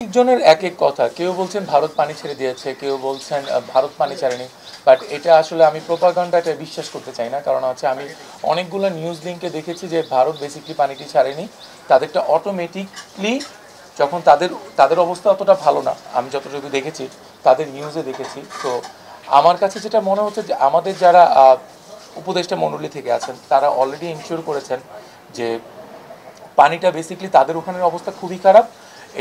একজনের এক এক কথা। কেউ বলছেন ভারত পানি ছেড়ে দিয়েছে, কেউ বলছেন ভারত পানি ছাড়েনি। বাট এটা আসলে আমি প্রোপাগান্ডাটা বিশ্বাস করতে চাই না। কারণ হচ্ছে আমি অনেকগুলো নিউজ লিঙ্কে দেখেছি যে ভারত বেসিকলি পানিটি ছাড়েনি, তাদেরটা অটোমেটিকলি যখন তাদের তাদের অবস্থা অতটা ভালো না, আমি যতটুকু দেখেছি তাদের নিউজে দেখেছি। তো আমার কাছে যেটা মনে হচ্ছে যে আমাদের যারা উপদেষ্টা মণ্ডলী থেকে আছেন তারা অলরেডি ইনশিওর করেছেন যে পানিটা বেসিকলি তাদের ওখানের অবস্থা খুবই খারাপ,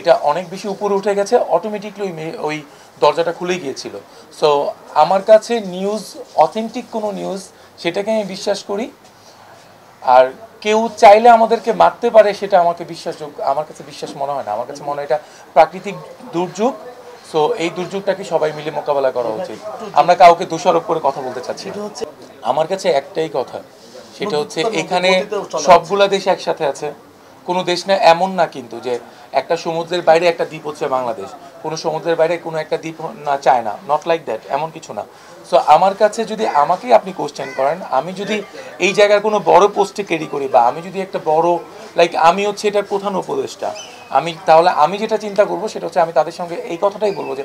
এটা অনেক বেশি উপরে উঠে গেছে, অটোমেটিকলি ওই দরজাটা খুলে গিয়েছিল। সো আমার কাছে নিউজ অথেন্টিক কোনো নিউজ সেটাকে আমি বিশ্বাস করি। আর কেউ চাইলে আমাদেরকে মারতে পারে সেটা আমাকে বিশ্বাসযোগ্য, আমার কাছে বিশ্বাস মনে হয় না। আমার কাছে মনে হয় এটা প্রাকৃতিক দুর্যোগ। সো এই দুর্যোগটাকে সবাই মিলে মোকাবেলা করা উচিত। আমরা কাউকে দোষারোপ করে কথা বলতে চাচ্ছি না। আমার কাছে একটাই কথা, সেটা হচ্ছে এখানে সবগুলা দেশ একসাথে আছে। কোনো দেশ না এমন না কিন্তু যে একটা সমুদ্রের বাইরে একটা দ্বীপ হচ্ছে বাংলাদেশ, কোনো সমুদ্রের বাইরে কোনো একটা দ্বীপ না চায়না, নট লাইক দ্যাট, এমন কিছু না। সো আমার কাছে যদি আমাকেই আপনি কোশ্চেন করেন, আমি যদি এই জায়গার কোনো বড় পোস্টে ক্যারি করি বা আমি যদি একটা বড় লাইক আমি হচ্ছে এটার প্রধান উপদেষ্টা, তাহলে আমি যেটা চিন্তা করবো সেটা হচ্ছে আমি তাদের সঙ্গে এই কথাটাই বলবো যে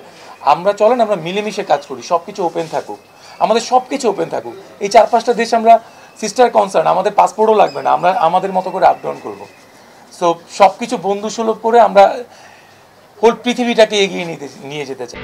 আমরা চলেন আমরা মিলেমিশে কাজ করি, সব কিছু ওপেন থাকুক, আমাদের সব কিছু ওপেন থাকুক। এই 4-5টা দেশ আমরা সিস্টার কনসার্ন, আমাদের পাসপোর্টও লাগবে না, আমরা আমাদের মতো করে আপ ডাউন করবো। সো সব কিছু বন্ধুসুলভ করে আমরা হোল পৃথিবীটাকে এগিয়ে নিয়ে যেতে চাই।